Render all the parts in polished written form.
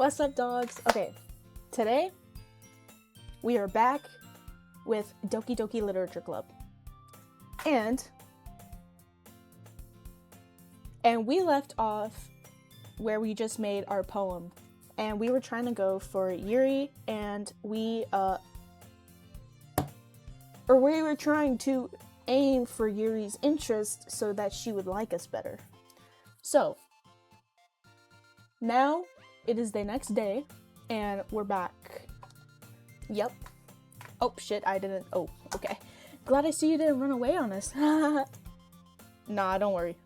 What's up, dogs? Okay, today we are back with Doki Doki Literature Club. And we left off where we just made our poem. And we were trying to go for Yuri, and we were trying to aim for Yuri's interest so that she would like us better. So, now it is the next day, and we're back. Yep. Oh, shit, I didn't. Oh, okay. Glad I see you didn't run away on us. Nah, don't worry.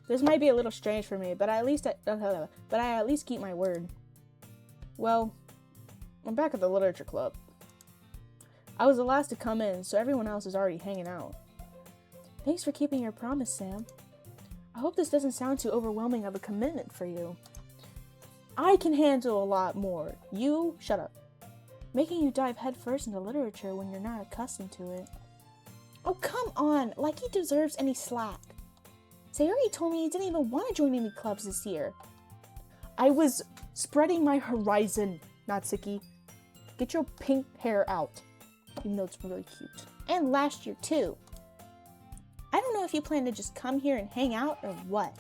This might be a little strange for me, but I at least keep my word. Well, I'm back at the literature club. I was the last to come in, so everyone else is already hanging out. Thanks for keeping your promise, Sam. I hope this doesn't sound too overwhelming of a commitment for you. I can handle a lot more. You, shut up. Making you dive headfirst into literature when you're not accustomed to it. Oh, come on, like he deserves any slack. Sayori told me he didn't even want to join any clubs this year. I was spreading my horizon, Natsuki. Get your pink hair out. Even though it's really cute. And last year, too. I don't know if you plan to just come here and hang out or what.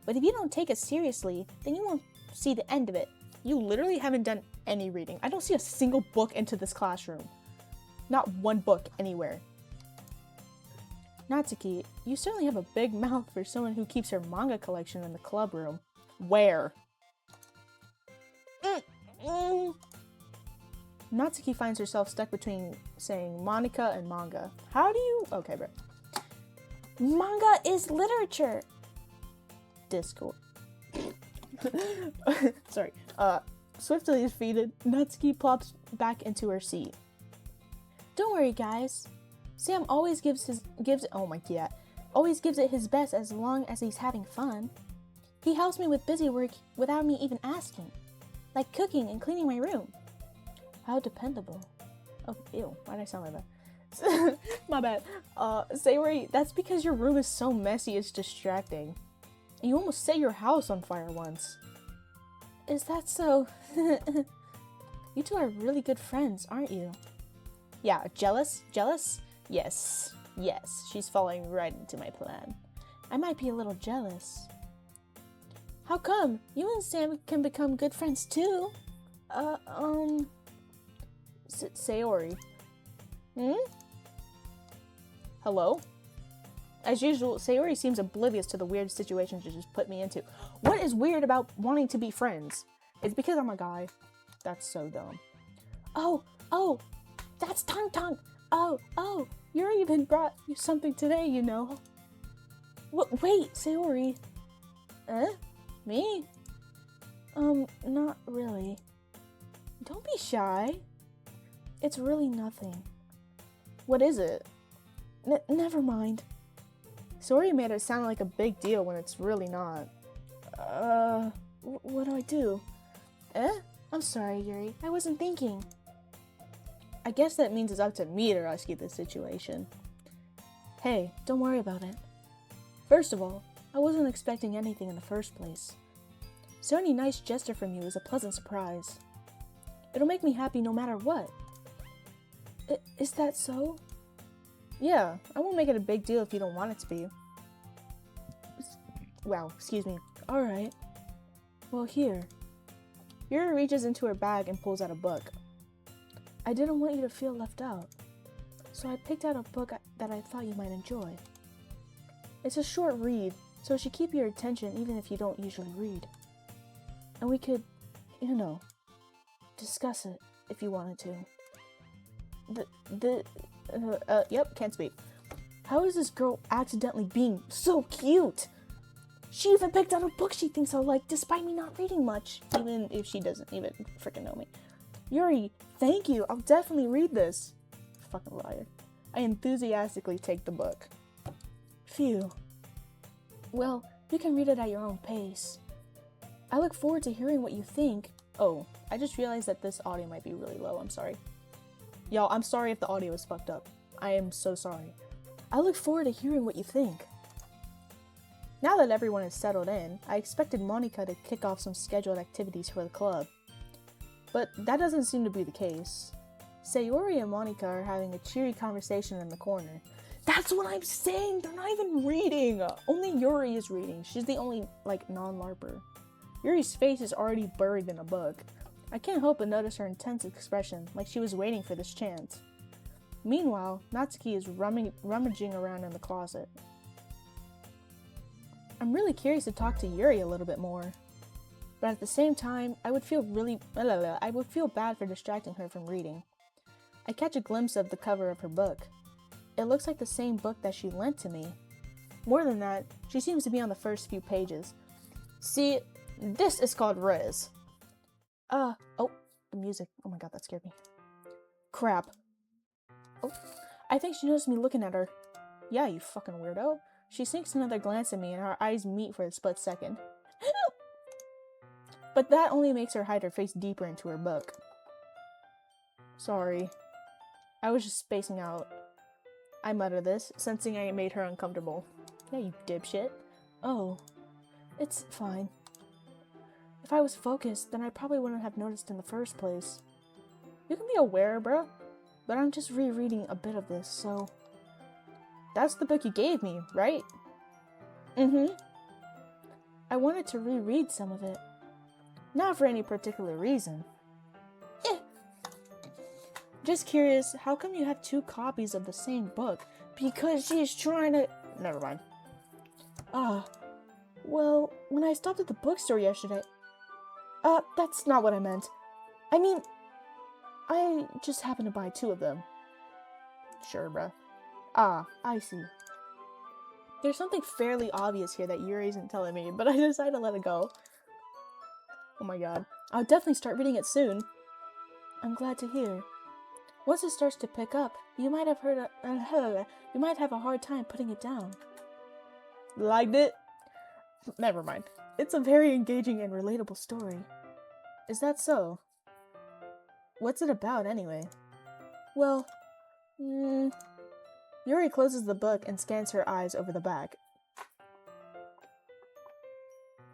But if you don't take us seriously, then you won't see the end of it. You literally haven't done any reading. I don't see a single book into this classroom. Not one book anywhere. Natsuki, you certainly have a big mouth for someone who keeps her manga collection in the club room. Where? Natsuki finds herself stuck between saying Monica and manga. How do you... Okay, bro. Manga is literature! Discord. Sorry. Swiftly defeated, Natsuki plops back into her seat. Don't worry, guys. Sam always gives it his best as long as he's having fun. He helps me with busy work without me even asking. Like cooking and cleaning my room. How dependable. Oh, ew. Why'd I sound like that? My bad. Sayori, that's because your room is so messy it's distracting. And you almost set your house on fire once. Is that so? You two are really good friends, aren't you? Yeah, jealous? Jealous? Yes. Yes, she's falling right into my plan. I might be a little jealous. How come? You and Sam can become good friends too? Sayori. Hello? As usual, Sayori seems oblivious to the weird situation she just put me into. What is weird about wanting to be friends? It's because I'm a guy. That's so dumb. Oh, that's Tongue Tongue. Oh, Yuri even brought you something today, you know. Wait, Sayori. Me? Not really. Don't be shy. It's really nothing. What is it? Never mind. Sayori made it sound like a big deal when it's really not. What do I do? I'm sorry, Yuri. I wasn't thinking. I guess that means it's up to me to rescue this situation. Hey, don't worry about it. First of all, I wasn't expecting anything in the first place. So any nice gesture from you is a pleasant surprise. It'll make me happy no matter what. Is that so? Yeah, I won't make it a big deal if you don't want it to be. Wow, excuse me. Alright. Well, here. Yuri reaches into her bag and pulls out a book. I didn't want you to feel left out, so I picked out a book that I thought you might enjoy. It's a short read, so it should keep your attention even if you don't usually read. And we could, discuss it if you wanted to. Yep, can't speak. How is this girl accidentally being so cute? She even picked out a book she thinks I'll like despite me not reading much, even if she doesn't even freaking know me. Yuri, thank you. I'll definitely read this. Fucking liar. I enthusiastically take the book. Phew. Well, you can read it at your own pace. I look forward to hearing what you think. Oh, I just realized that this audio might be really low. I'm sorry. Y'all, I'm sorry if the audio is fucked up. I am so sorry. I look forward to hearing what you think. Now that everyone is settled in, I expected Monika to kick off some scheduled activities for the club. But that doesn't seem to be the case. Sayori and Monika are having a cheery conversation in the corner. That's what I'm saying! They're not even reading! Only Yuri is reading. She's the only, non-LARPer. Yuri's face is already buried in a book. I can't help but notice her intense expression, like she was waiting for this chance. Meanwhile, Natsuki is rummaging around in the closet. I'm really curious to talk to Yuri a little bit more. But at the same time, I would feel bad for distracting her from reading. I catch a glimpse of the cover of her book. It looks like the same book that she lent to me. More than that, she seems to be on the first few pages. See, this is called Riz. Oh, the music. Oh my god, that scared me. Crap. Oh, I think she noticed me looking at her. Yeah, you fucking weirdo. She sinks another glance at me and our eyes meet for a split second. But that only makes her hide her face deeper into her book. Sorry. I was just spacing out. I mutter this, sensing I made her uncomfortable. Yeah, you dipshit. Oh, it's fine. If I was focused, then I probably wouldn't have noticed in the first place. You can be aware, bro, but I'm just rereading a bit of this, so... That's the book you gave me, right? Mm-hmm. I wanted to reread some of it. Not for any particular reason. Just curious, how come you have 2 copies of the same book? Because she's trying to... Never mind. Well, when I stopped at the bookstore yesterday... that's not what I meant. I mean, I just happened to buy 2 of them. Sure, bruh. I see. There's something fairly obvious here that Yuri isn't telling me, but I decided to let it go. Oh my god. I'll definitely start reading it soon. I'm glad to hear. Once it starts to pick up, you might have a hard time putting it down. Liked it? Never mind. It's a very engaging and relatable story. Is that so? What's it about, anyway? Well, Yuri closes the book and scans her eyes over the back.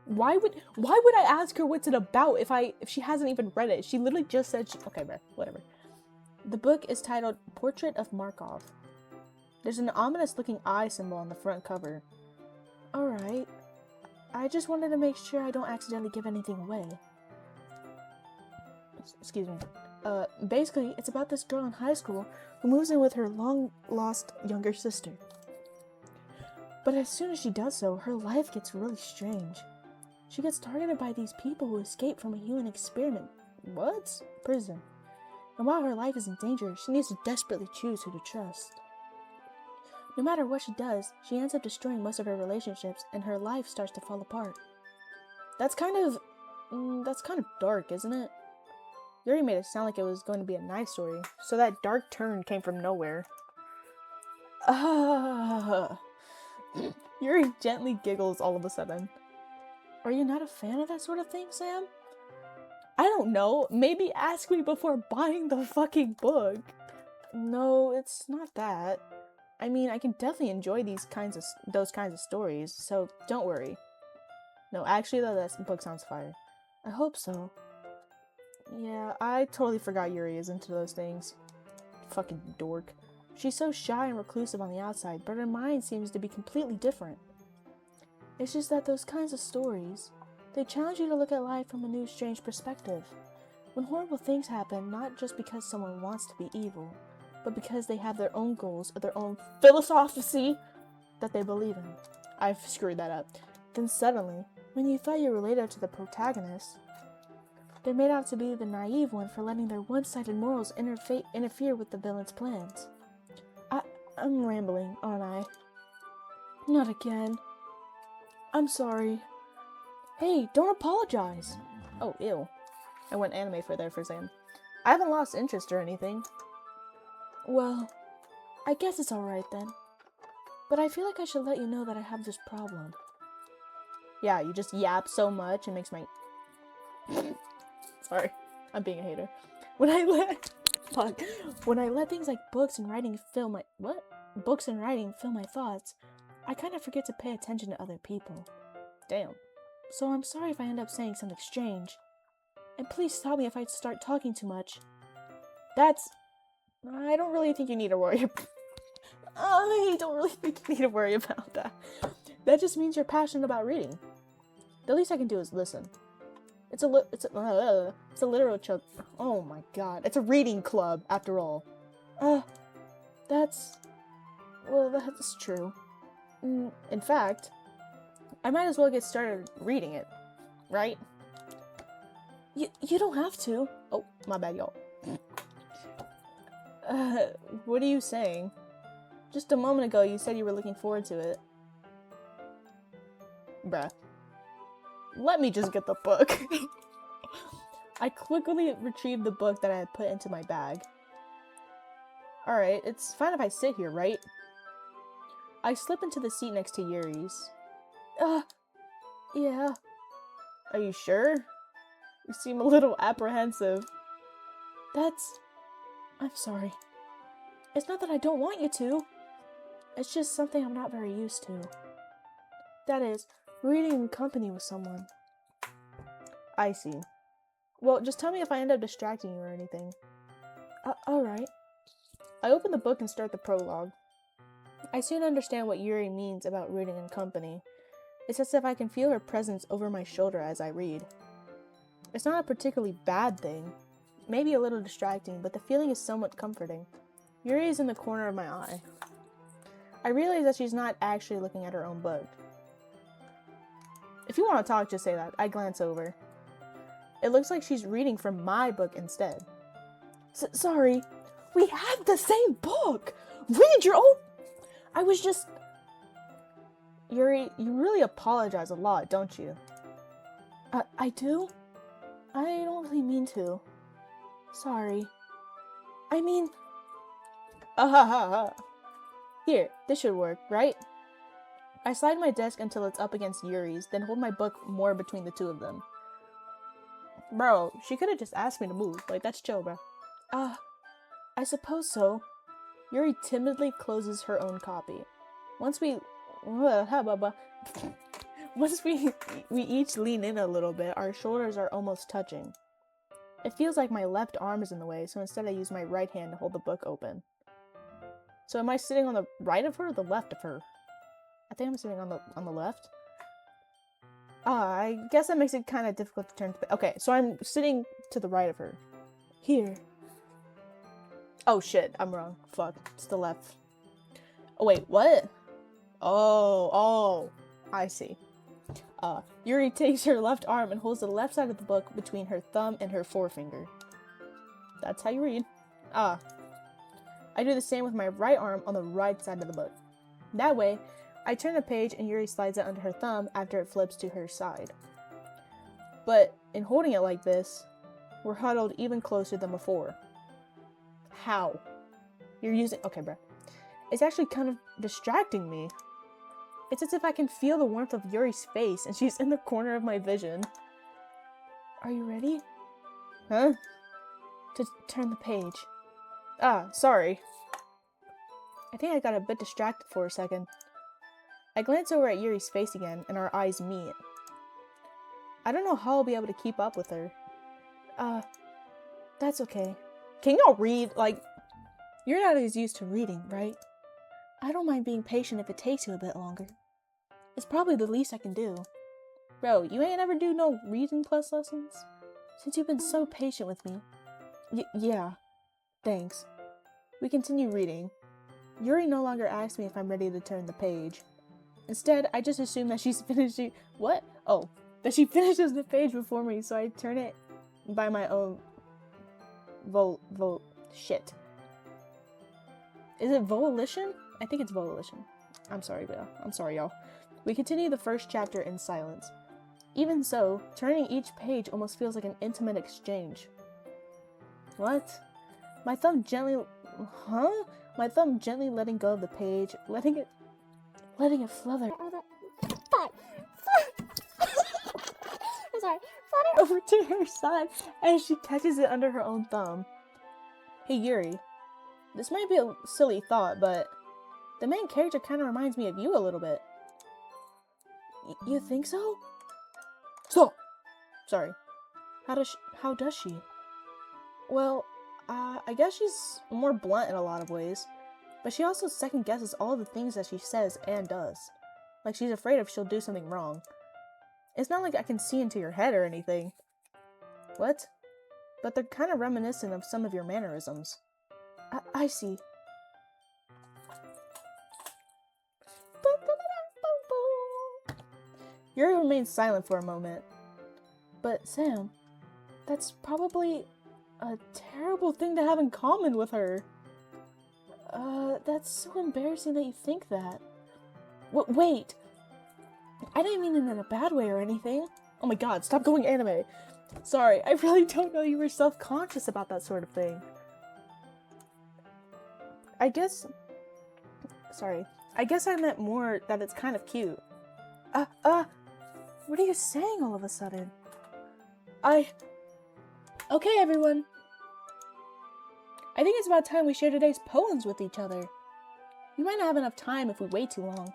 Why would I ask her what's it about if she hasn't even read it? She literally just said okay, bruh, whatever. The book is titled Portrait of Markov. There's an ominous-looking eye symbol on the front cover. Alright. I just wanted to make sure I don't accidentally give anything away. Excuse me. Basically, it's about this girl in high school who moves in with her long-lost younger sister. But as soon as she does so, her life gets really strange. She gets targeted by these people who escaped from a human experiment. What? Prison. And while her life is in danger, she needs to desperately choose who to trust. No matter what she does, she ends up destroying most of her relationships, and her life starts to fall apart. That's kind of dark, isn't it? Yuri made it sound like it was going to be a nice story, so that dark turn came from nowhere. Yuri gently giggles all of a sudden. Are you not a fan of that sort of thing, Sam? I don't know. Maybe ask me before buying the fucking book. No, it's not that. I mean, I can definitely enjoy those kinds of stories, so don't worry. No, actually though, that book sounds fire. I hope so. Yeah, I totally forgot Yuri is into those things. Fucking dork. She's so shy and reclusive on the outside, but her mind seems to be completely different. It's just that those kinds of stories, they challenge you to look at life from a new, strange perspective. When horrible things happen, not just because someone wants to be evil, but because they have their own goals or their own philosophy that they believe in. I've screwed that up. Then suddenly, when you thought you related to the protagonist, they made out to be the naive one for letting their one-sided morals interfere with the villain's plans. I'm rambling, aren't I? Not again. I'm sorry. Hey, don't apologize. Oh, ew. I went anime for there for a second. I haven't lost interest or anything. Well, I guess it's alright then. But I feel like I should let you know that I have this problem. Yeah, you just yap so much, it makes my... Sorry, I'm being a hater. When I let things like books and writing fill my thoughts, I kind of forget to pay attention to other people. Damn. So I'm sorry if I end up saying something strange. And please stop me if I start talking too much. I don't really think you need to worry about... I don't really think you need to worry about that. That just means you're passionate about reading. The least I can do is listen. It's a literal chug. Oh my god. It's a reading club, after all. That's true. In fact, I might as well get started reading it, right? You don't have to. Oh, my bad, y'all. What are you saying? Just a moment ago, you said you were looking forward to it. Bruh. Let me just get the book. I quickly retrieved the book that I had put into my bag. Alright, it's fine if I sit here, right? I slip into the seat next to Yuri's. Yeah. Are you sure? You seem a little apprehensive. I'm sorry. It's not that I don't want you to. It's just something I'm not very used to. That is, reading in company with someone. I see. Well, just tell me if I end up distracting you or anything. Alright. I open the book and start the prologue. I soon understand what Yuri means about reading in company. It's as if I can feel her presence over my shoulder as I read. It's not a particularly bad thing. Maybe a little distracting, but the feeling is somewhat comforting. Yuri is in the corner of my eye. I realize that she's not actually looking at her own book. If you want to talk, just say that. I glance over. It looks like she's reading from my book instead. Sorry. We have the same book! Read your own... I was just... Yuri, you really apologize a lot, don't you? I do? I don't really mean to. Sorry. I mean... Here, this should work, right? I slide my desk until it's up against Yuri's, then hold my book more between the two of them. Bro, she could have just asked me to move. Like, that's chill, bro. I suppose so. Yuri timidly closes her own copy. Once we each lean in a little bit, our shoulders are almost touching. It feels like my left arm is in the way, so instead I use my right hand to hold the book open. So am I sitting on the right of her or the left of her? I think I'm sitting on the left. I guess that makes it kind of difficult to turn to... Okay, so I'm sitting to the right of her. Here. Oh shit, I'm wrong. Fuck, it's the left. Oh wait, what? Oh, I see. Yuri takes her left arm and holds the left side of the book between her thumb and her forefinger. That's how you read. I do the same with my right arm on the right side of the book. That way, I turn the page and Yuri slides it under her thumb after it flips to her side. But in holding it like this, we're huddled even closer than before. How? You're using... Okay, bro. It's actually kind of distracting me. It's as if I can feel the warmth of Yuri's face and she's in the corner of my vision. Are you ready? Huh? To turn the page. Sorry. I think I got a bit distracted for a second. I glance over at Yuri's face again, and our eyes meet. I don't know how I'll be able to keep up with her. That's okay. Can y'all read? Like, you're not as used to reading, right? I don't mind being patient if it takes you a bit longer. It's probably the least I can do. Bro, you ain't ever do no reading plus lessons? Since you've been so patient with me. Yeah. Thanks. We continue reading. Yuri no longer asks me if I'm ready to turn the page. Instead, I just assume that she's finishing... What? Oh, that she finishes the page before me, so I turn it by my own... Shit. Is it volition? I think it's volition. I'm sorry, y'all. We continue the first chapter in silence. Even so, turning each page almost feels like an intimate exchange. What? My thumb gently... Huh? My thumb gently letting go of the page, letting it flutter. I'm sorry. Flutter over to her side as she catches it under her own thumb. Hey Yuri, this might be a silly thought, but The main character kind of reminds me of you a little bit. You think so? Stop! Sorry. How does she? Well, I guess she's more blunt in a lot of ways. But she also second guesses all the things that she says and does. Like she's afraid if she'll do something wrong. It's not like I can see into your head or anything. What? But they're kind of reminiscent of some of your mannerisms. I see. Yuri remains silent for a moment. But Sam, that's probably a terrible thing to have in common with her. That's so embarrassing that you think that. Wait! I didn't mean it in a bad way or anything. Oh my god, stop going anime! Sorry, I really don't know you were self-conscious about that sort of thing. I guess I meant more that it's kind of cute. What are you saying all of a sudden? Okay, everyone. I think it's about time we share today's poems with each other. We might not have enough time if we wait too long.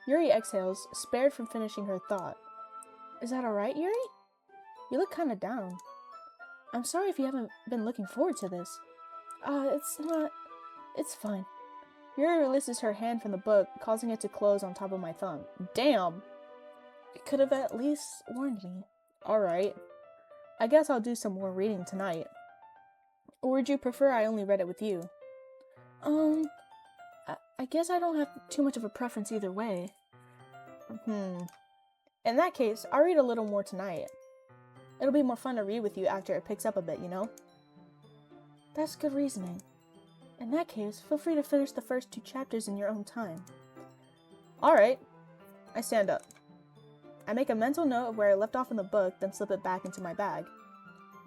Yuri exhales, spared from finishing her thought. Is that alright, Yuri? You look kinda down. I'm sorry if you haven't been looking forward to this. It's fine. Yuri releases her hand from the book, causing it to close on top of my thumb. Damn! It could have at least warned me. Alright. I guess I'll do some more reading tonight. Or would you prefer I only read it with you? I guess I don't have too much of a preference either way. In that case, I'll read a little more tonight. It'll be more fun to read with you after it picks up a bit, you know? That's good reasoning. In that case, feel free to finish the first 2 chapters in your own time. Alright. I stand up. I make a mental note of where I left off in the book, then slip it back into my bag.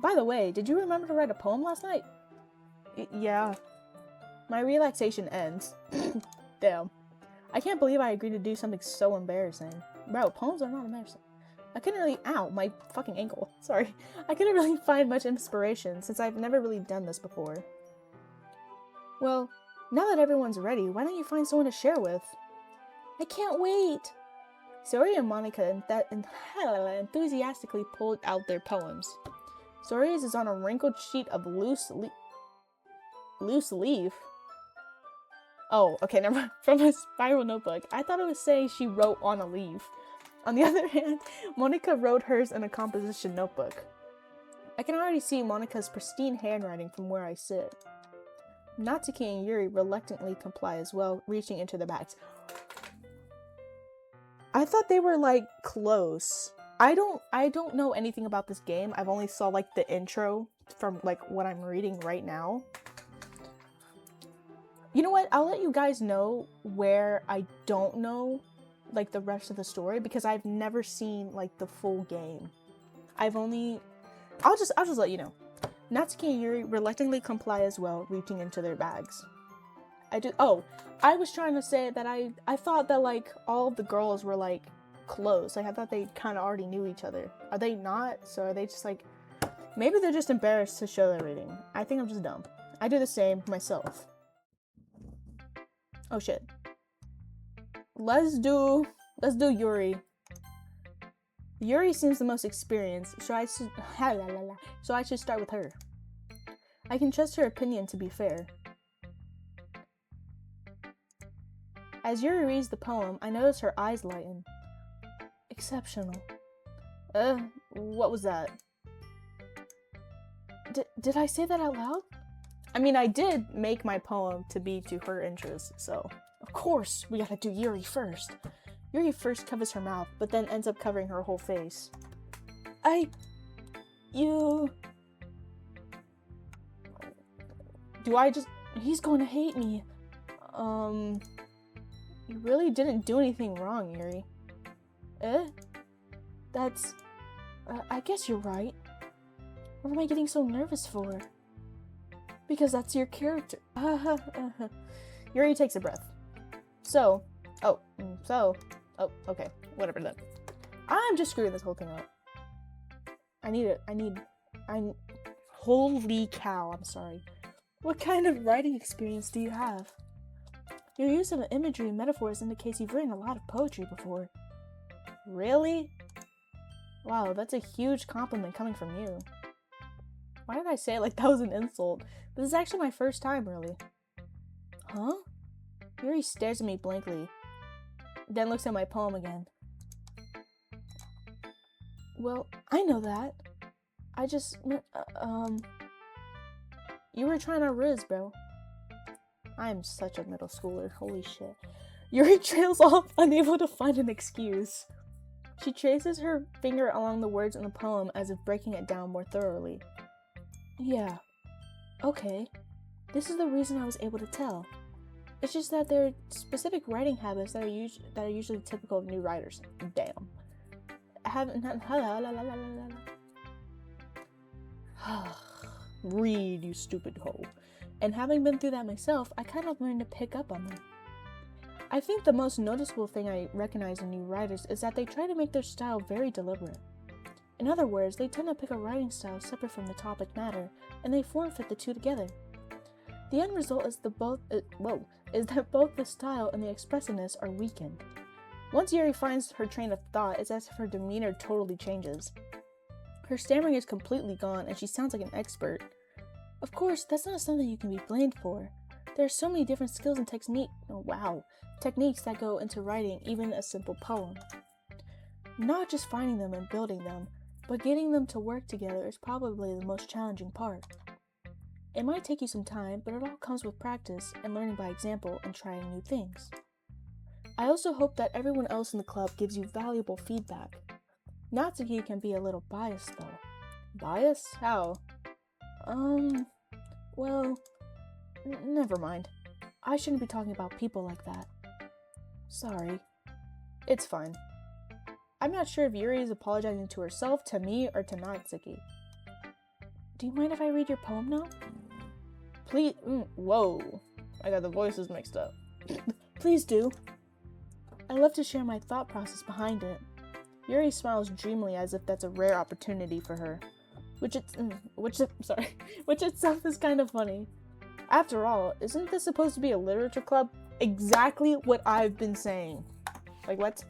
By the way, did you remember to write a poem last night? Yeah. My relaxation ends. Damn. I can't believe I agreed to do something so embarrassing. Bro, poems are not embarrassing. I couldn't really- ow, my fucking ankle. Sorry. I couldn't really find much inspiration since I've never really done this before. Well, now that everyone's ready, why don't you find someone to share with? I can't wait! Sori and Monica enthusiastically pulled out their poems. Sori's is on a wrinkled sheet of loose leaf. Oh, okay, never mind. From a spiral notebook. I thought it was saying she wrote on a leaf. On the other hand, Monica wrote hers in a composition notebook. I can already see Monica's pristine handwriting from where I sit. Natsuki and Yuri reluctantly comply as well, reaching into their bags. I thought they were, like, close. I don't know anything about this game. I've only saw, like, the intro from, like, what I'm reading right now. You know what? I'll let you guys know where I don't know, like, the rest of the story, because I've never seen, like, the full game. I'll just let you know. Natsuki and Yuri reluctantly comply as well, reaching into their bags. I was trying to say that I thought that, like, all of the girls were, like, close. Like, I thought they kind of already knew each other. Are they not? So are they just, like, maybe they're just embarrassed to show their reading. I think I'm just dumb. I do the same myself. Oh, shit. Let's do Yuri. Yuri seems the most experienced, so I should start with her. I can trust her opinion to be fair. As Yuri reads the poem, I notice her eyes lighten. Exceptional. What was that? Did I say that out loud? I mean, I did make my poem to be to her interest, so of course we gotta do Yuri first. Yuri first covers her mouth, but then ends up covering her whole face. He's going to hate me. You really didn't do anything wrong, Yuri. I guess you're right. What am I getting so nervous for? Because that's your character. Yuri takes a breath. Okay, whatever then. I'm just screwing this whole thing up. Holy cow, I'm sorry. What kind of writing experience do you have? Your use of imagery and metaphors indicates you've written a lot of poetry before. Really? Wow, that's a huge compliment coming from you. Why did I say it like that was an insult? This is actually my first time, really. Huh? Yuri stares at me blankly, then looks at my poem again. Well, I know that. I just meant, you were trying to riz, bro. I'm such a middle schooler, holy shit. Yuri trails off, unable to find an excuse. She traces her finger along the words in the poem as if breaking it down more thoroughly. Yeah. Okay. This is the reason I was able to tell. It's just that there are specific writing habits that are usually typical of new writers. Damn. Read, you stupid hoe. And having been through that myself, I kind of learned to pick up on them. I think the most noticeable thing I recognize in new writers is that they try to make their style very deliberate. In other words, they tend to pick a writing style separate from the topic matter, and they form-fit the two together. The end result is that both the style and the expressiveness are weakened. Once Yuri finds her train of thought, it's as if her demeanor totally changes. Her stammering is completely gone, and she sounds like an expert. Of course, that's not something you can be blamed for. There are so many different skills and techniques that go into writing even a simple poem. Not just finding them and building them, but getting them to work together is probably the most challenging part. It might take you some time, but it all comes with practice and learning by example and trying new things. I also hope that everyone else in the club gives you valuable feedback. Natsuki can be a little biased though. Bias? How? Well, never mind. I shouldn't be talking about people like that. Sorry. It's fine. I'm not sure if Yuri is apologizing to herself, to me, or to Natsuki. Do you mind if I read your poem now? Please. Whoa. I got the voices mixed up. Please do. I love to share my thought process behind it. Yuri smiles dreamily as if that's a rare opportunity for her, which itself is kind of funny. After all, isn't this supposed to be a literature club? Exactly what I've been saying. Like what?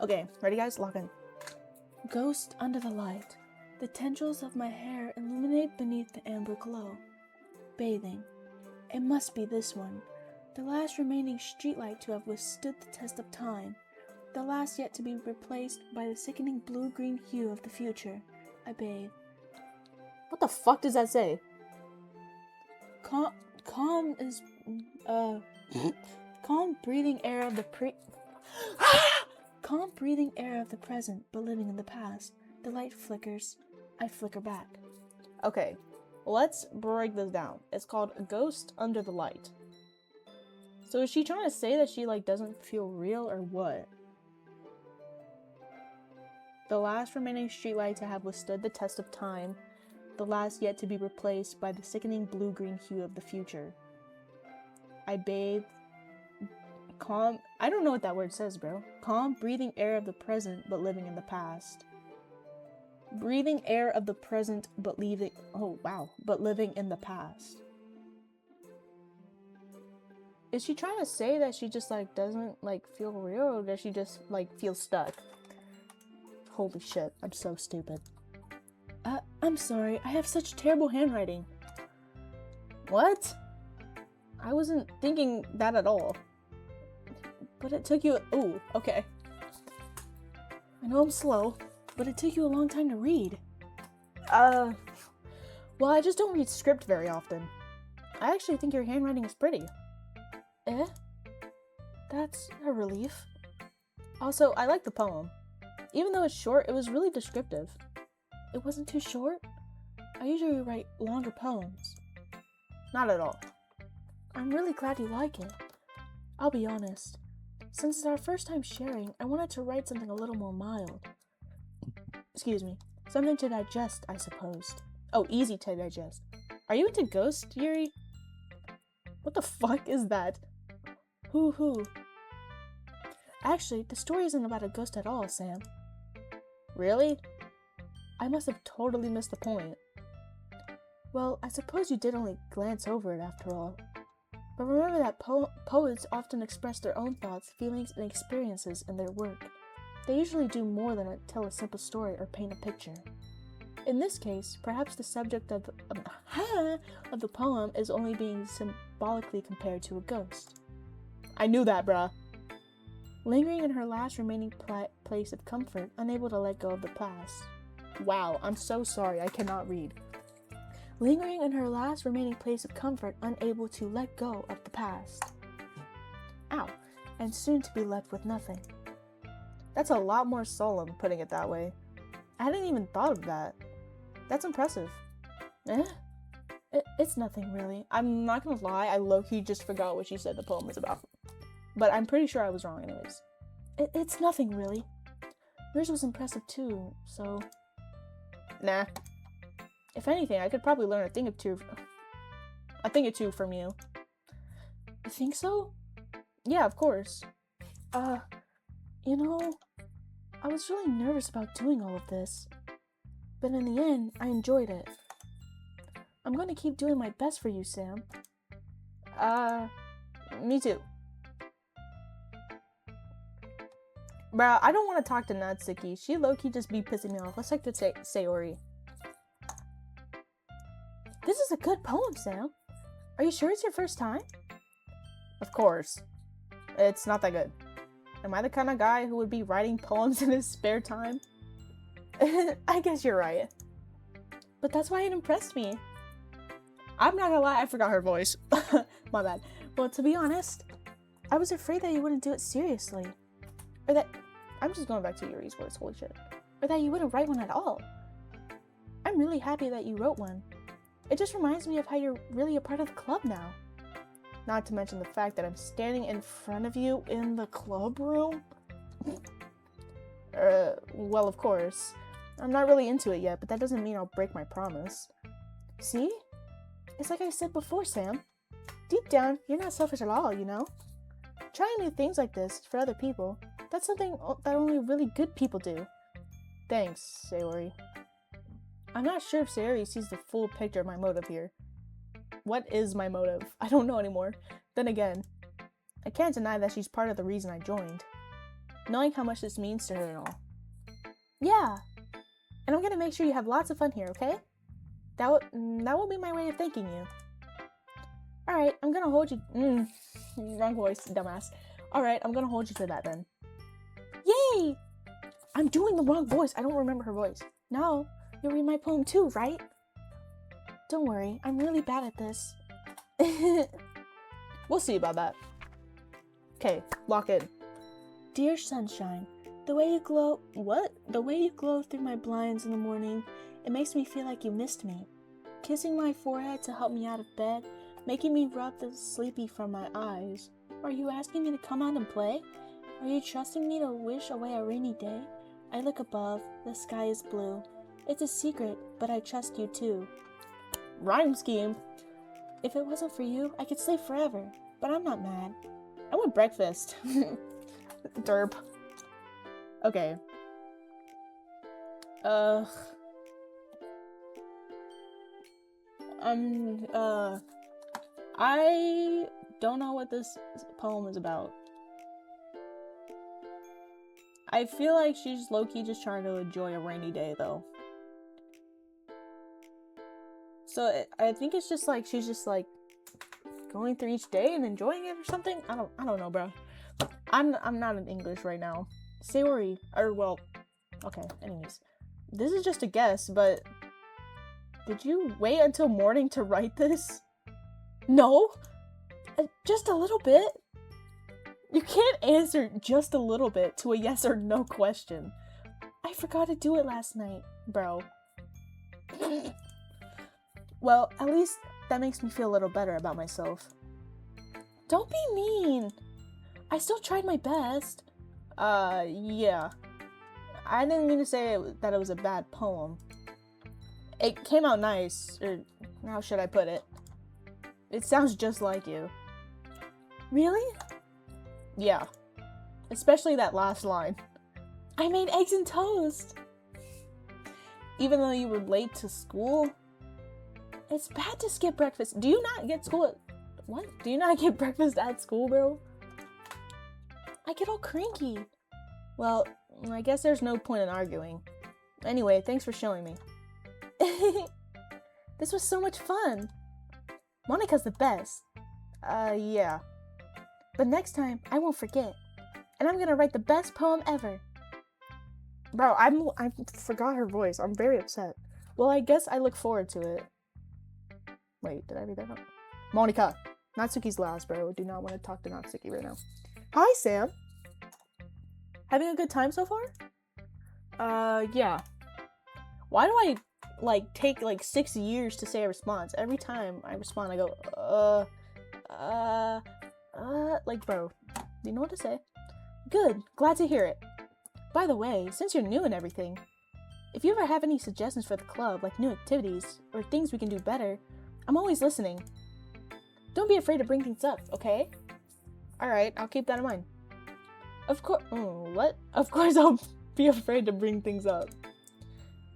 Okay, ready guys? Lock in. Ghost under the light. The tendrils of my hair illuminate beneath the amber glow. Bathing. It must be this one. The last remaining streetlight to have withstood the test of time. The last yet to be replaced by the sickening blue-green hue of the future. I bathe. What the fuck does that say? Calm breathing air of the calm breathing air of the present, but living in the past. The light flickers. I flicker back. Okay, let's break this down. It's called Ghost Under the Light. So is she trying to say that she doesn't feel real or what? The last remaining streetlight to have withstood the test of time. The last yet to be replaced by the sickening blue-green hue of the future. I bathe. Calm. I don't know what that word says, bro. Calm breathing air of the present, but living in the past. Breathing air of the present, but leaving. Oh wow! But living in the past. Is she trying to say that she just doesn't feel real, or does she just feel stuck? Holy shit! I'm so stupid. I'm sorry. I have such terrible handwriting. What? I wasn't thinking that at all. But it took you. Ooh, okay. I know I'm slow, but it took you a long time to read. Well, I just don't read script very often. I actually think your handwriting is pretty. Eh? That's a relief. Also, I like the poem. Even though it's short, it was really descriptive. It wasn't too short? I usually write longer poems. Not at all. I'm really glad you like it. I'll be honest. Since it's our first time sharing, I wanted to write something a little more mild. Excuse me. Something to digest, I suppose. Oh, easy to digest. Are you into ghosts, Yuri? What the fuck is that? Hoo. Actually, the story isn't about a ghost at all, Sam. Really? I must have totally missed the point. Well, I suppose you did only glance over it after all. But remember that poets often express their own thoughts, feelings, and experiences in their work. They usually do more than tell a simple story or paint a picture. In this case, perhaps the subject of the poem is only being symbolically compared to a ghost. I knew that, bruh. Lingering in her last remaining place of comfort, unable to let go of the past. Wow, I'm so sorry, I cannot read. Lingering in her last remaining place of comfort, unable to let go of the past. Ow, and soon to be left with nothing. That's a lot more solemn, putting it that way. I hadn't even thought of that. That's impressive. It's nothing, really. I'm not gonna lie, I low-key just forgot what she said the poem was about. But I'm pretty sure I was wrong anyways. It's nothing, really. Yours was impressive too, so... Nah. If anything, I could probably learn a thing or two from you. You think so? Yeah, of course. You know, I was really nervous about doing all of this. But in the end, I enjoyed it. I'm going to keep doing my best for you, Sam. Me too. Bro, I don't want to talk to Natsuki. She low-key just be pissing me off. Let's talk to Sayori. This is a good poem, Sam. Are you sure it's your first time? Of course. It's not that good. Am I the kind of guy who would be writing poems in his spare time? I guess you're right. But that's why it impressed me. I'm not gonna lie, I forgot her voice. My bad. Well, to be honest, I was afraid that you wouldn't do it seriously. Or that... I'm just going back to Yuri's voice, holy shit. Or that you wouldn't write one at all. I'm really happy that you wrote one. It just reminds me of how you're really a part of the club now. Not to mention the fact that I'm standing in front of you in the club room. Well, of course. I'm not really into it yet, but that doesn't mean I'll break my promise. See? It's like I said before, Sam. Deep down, you're not selfish at all, you know? Trying new things like this for other people, that's something that only really good people do. Thanks, Sayori. I'm not sure if Sayori sees the full picture of my motive here. What is my motive? I don't know anymore. Then again, I can't deny that she's part of the reason I joined. Knowing how much this means to her and all. Yeah, and I'm gonna make sure you have lots of fun here, okay? That will be my way of thanking you. Alright, I'm gonna hold you... wrong voice, dumbass. Alright, I'm gonna hold you to that then. Yay! I'm doing the wrong voice. I don't remember her voice. Now, you'll read my poem too, right? Don't worry, I'm really bad at this. We'll see about that. Okay, lock in. Dear sunshine, the way you glow... What? The way you glow through my blinds in the morning, it makes me feel like you missed me. Kissing my forehead to help me out of bed, making me rub the sleepy from my eyes. Are you asking me to come out and play? Are you trusting me to wish away a rainy day? I look above, the sky is blue. It's a secret, but I trust you too. Rhyme scheme. If it wasn't for you, I could stay forever, but I'm not mad. I want breakfast. Derp. Okay. I don't know what this poem is about. I feel like she's low-key just trying to enjoy a rainy day, though. So I think it's just like she's just like going through each day and enjoying it or something. I don't know, bro. I'm not in English right now. Sayori, or well, okay. Anyways, this is just a guess, but did you wait until morning to write this? No, just a little bit. You can't answer just a little bit to a yes or no question. I forgot to do it last night, bro. Well, at least that makes me feel a little better about myself. Don't be mean. I still tried my best. Yeah. I didn't mean to say that it was a bad poem. It came out nice, or how should I put it? It sounds just like you. Really? Yeah. Especially that last line. I made eggs and toast. Even though you were late to school? It's bad to skip breakfast. Do you not get school at What? Do you not get breakfast at school, bro? I get all cranky. Well, I guess there's no point in arguing. Anyway, thanks for showing me. This was so much fun. Monica's the best. Yeah. But next time, I won't forget. And I'm gonna write the best poem ever. Bro, I forgot her voice. I'm very upset. Well, I guess I look forward to it. Wait, did I read that wrong? Monica. Natsuki's last, bro. Do not want to talk to Natsuki right now. Hi, Sam. Having a good time so far? Yeah. Why do I, take, 6 years to say a response? Every time I respond, I go, bro, do you know what to say? Good. Glad to hear it. By the way, since you're new and everything, if you ever have any suggestions for the club, like new activities, or things we can do better, I'm always listening. Don't be afraid to bring things up, okay? Alright, I'll keep that in mind. Of course, what? Of course I'll be afraid to bring things up.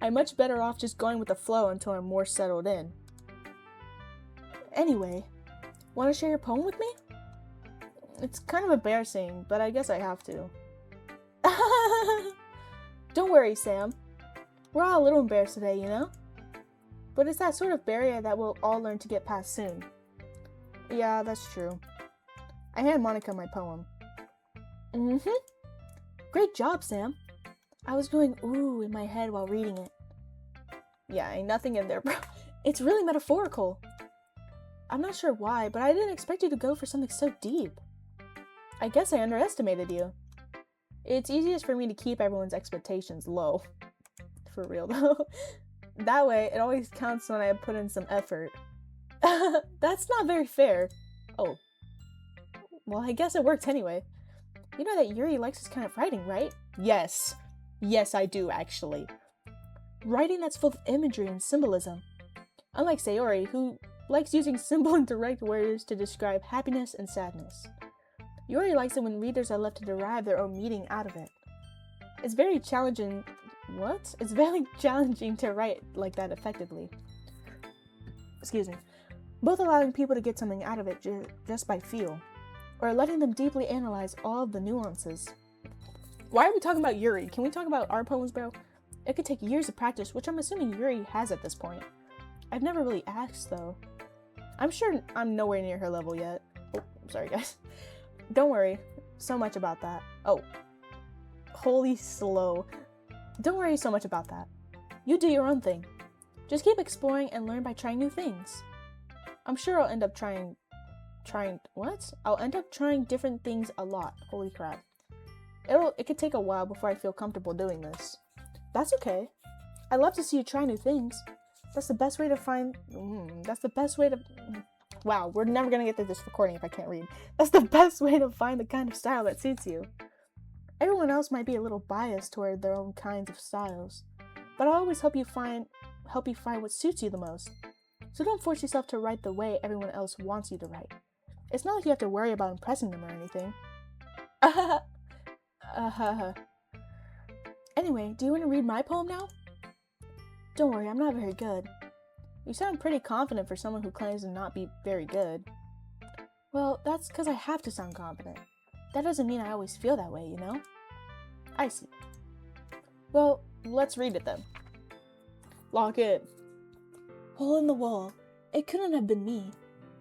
I'm much better off just going with the flow until I'm more settled in. Anyway, want to share your poem with me? It's kind of embarrassing, but I guess I have to. Don't worry, Sam. We're all a little embarrassed today, you know? But it's that sort of barrier that we'll all learn to get past soon. Yeah, that's true. I hand Monica my poem. Great job, Sam. I was going ooh in my head while reading it. Yeah, ain't nothing in there, bro. It's really metaphorical. I'm not sure why, but I didn't expect you to go for something so deep. I guess I underestimated you. It's easiest for me to keep everyone's expectations low. For real, though. That way, it always counts when I put in some effort. That's not very fair. Oh. Well, I guess it worked anyway. You know that Yuri likes this kind of writing, right? Yes. Yes, I do, actually. Writing that's full of imagery and symbolism. Unlike Sayori, who likes using simple and direct words to describe happiness and sadness. Yuri likes it when readers are left to derive their own meaning out of it. It's very challenging... What? It's very challenging to write like that effectively. Excuse me. Both allowing people to get something out of it just by feel, or letting them deeply analyze all of the nuances. Why are we talking about Yuri? Can we talk about our poems, bro? It could take years of practice, which I'm assuming Yuri has at this point. I've never really asked, though. I'm sure I'm nowhere near her level yet. Oh, sorry, guys. Don't worry so much about that. Oh. Holy slow. Don't worry so much about that. You do your own thing. Just keep exploring and learn by trying new things. I'm sure I'll end up trying what? I'll end up trying different things a lot. Holy crap. It could take a while before I feel comfortable doing this. That's okay. I love to see you try new things. That's the best way to find... Wow, we're never gonna get through this recording if I can't read. That's the best way to find the kind of style that suits you. Everyone else might be a little biased toward their own kinds of styles, but I always help you find what suits you the most. So don't force yourself to write the way everyone else wants you to write. It's not like you have to worry about impressing them or anything. Anyway, do you want to read my poem now? Don't worry, I'm not very good. You sound pretty confident for someone who claims to not be very good. Well, that's because I have to sound confident. That doesn't mean I always feel that way, you know? I see. Well, let's read it then. Lock in. Hole in the wall. It couldn't have been me.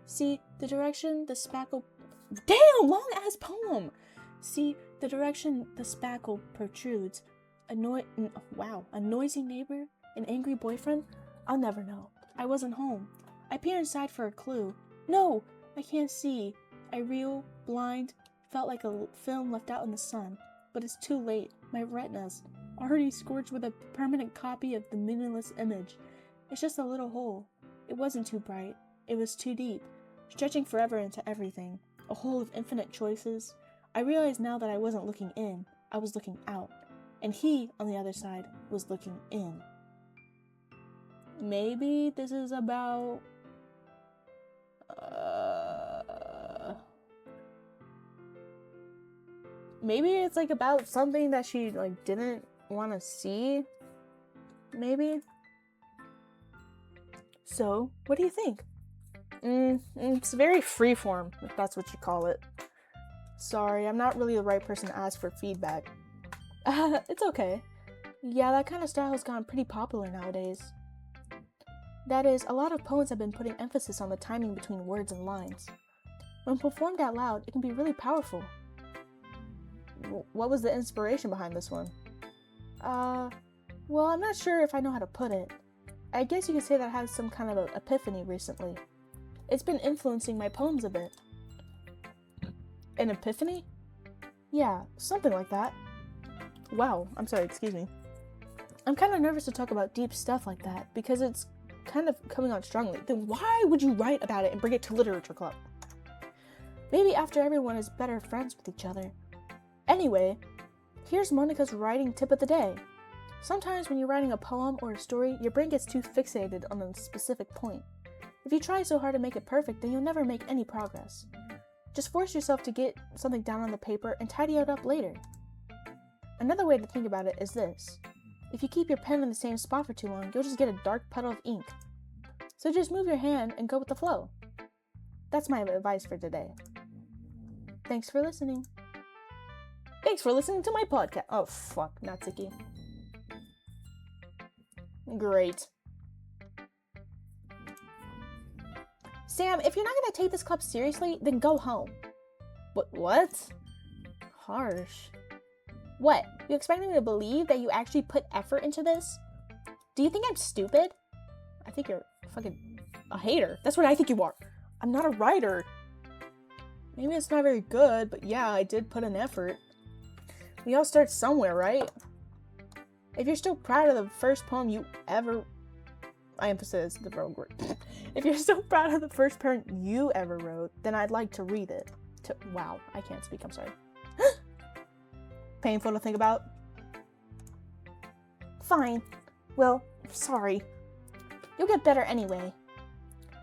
See, the direction the spackle... Damn, long-ass poem! See, the direction the spackle protrudes. A noisy neighbor? An angry boyfriend? I'll never know. I wasn't home. I peer inside for a clue. No! I can't see. I reel, blind, felt like a film left out in the sun. But it's too late. My retina's already scorched with a permanent copy of the meaningless image. It's just a little hole. It wasn't too bright. It was too deep, stretching forever into everything. A hole of infinite choices. I realize now that I wasn't looking in. I was looking out. And he, on the other side, was looking in. Maybe this is about... Maybe it's like about something that she didn't want to see. Maybe. So, what do you think? It's very freeform, if that's what you call it. Sorry, I'm not really the right person to ask for feedback. It's okay. Yeah, that kind of style has gone pretty popular nowadays. That is, a lot of poets have been putting emphasis on the timing between words and lines. When performed out loud, it can be really powerful. What was the inspiration behind this one? Well, I'm not sure if I know how to put it. I guess you could say that I had some kind of an epiphany recently. It's been influencing my poems a bit. An epiphany? Yeah, something like that. Wow, I'm sorry, excuse me. I'm kind of nervous to talk about deep stuff like that because it's kind of coming on strongly. Then why would you write about it and bring it to literature club? Maybe after everyone is better friends with each other. Anyway, here's Monica's writing tip of the day. Sometimes when you're writing a poem or a story, your brain gets too fixated on a specific point. If you try so hard to make it perfect, then you'll never make any progress. Just force yourself to get something down on the paper and tidy it up later. Another way to think about it is this. If you keep your pen in the same spot for too long, you'll just get a dark puddle of ink. So just move your hand and go with the flow. That's my advice for today. Thanks for listening. Thanks for listening to my podcast. Oh, fuck, Natsuki. Great. Sam, if you're not gonna take this club seriously, then go home. What? Harsh. What? You expect me to believe that you actually put effort into this? Do you think I'm stupid? I think you're fucking a hater. That's what I think you are. I'm not a writer. Maybe it's not very good, but yeah, I did put an effort. We all start somewhere, right? If you're still proud of the first poem you ever... I emphasize the wrong word. If you're still proud of the first poem you ever wrote, then I'd like to read it. Wow, I can't speak, I'm sorry. Painful to think about? Fine. Well, sorry. You'll get better anyway.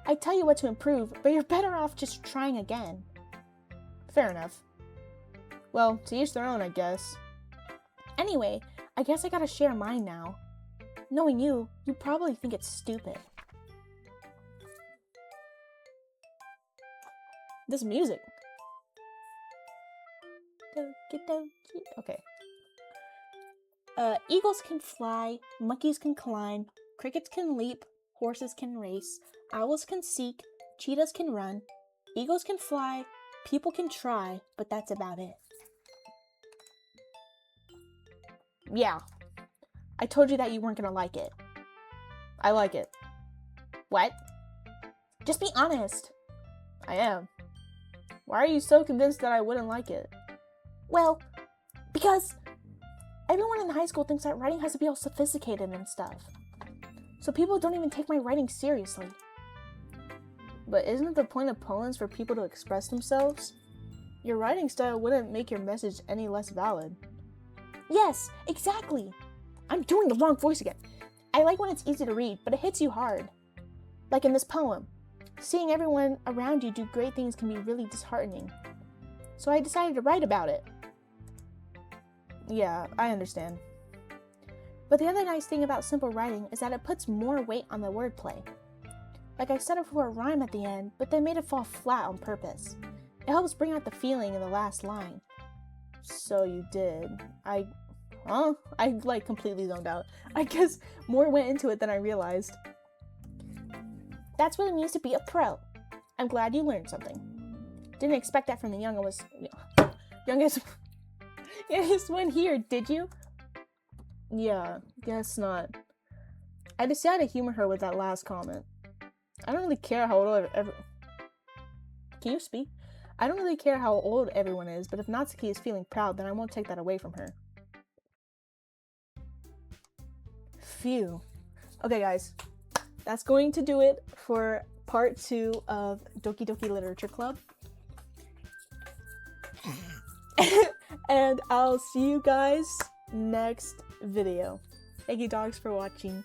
I tell you what to improve, but you're better off just trying again. Fair enough. Well, to each their own, I guess. Anyway, I guess I gotta share mine now. Knowing you probably think it's stupid. This music. Doki doki. Okay. Eagles can fly, monkeys can climb, crickets can leap, horses can race, owls can seek, cheetahs can run, eagles can fly, people can try, but that's about it. Yeah. I told you that you weren't gonna like it. I like it. What? Just be honest. I am. Why are you so convinced that I wouldn't like it? Well, because everyone in high school thinks that writing has to be all sophisticated and stuff. So people don't even take my writing seriously. But isn't the point of poems for people to express themselves? Your writing style wouldn't make your message any less valid. Yes, exactly. I'm doing the wrong voice again. I like when it's easy to read, but it hits you hard. Like in this poem. Seeing everyone around you do great things can be really disheartening. So I decided to write about it. Yeah, I understand. But the other nice thing about simple writing is that it puts more weight on the wordplay. Like I set up for a rhyme at the end, but then made it fall flat on purpose. It helps bring out the feeling in the last line. So you did. I completely zoned out. I guess more went into it than I realized. That's what it means to be a pro. I'm glad you learned something. Didn't expect that from the youngest one here, did you? Yeah, guess not. I decided to humor her with that last comment. I don't really care how old Can you speak? I don't really care how old everyone is, but if Natsuki is feeling proud, then I won't take that away from her. Phew. Okay, guys. That's going to do it for part 2 of Doki Doki Literature Club. And I'll see you guys next video. Thank you, dogs, for watching.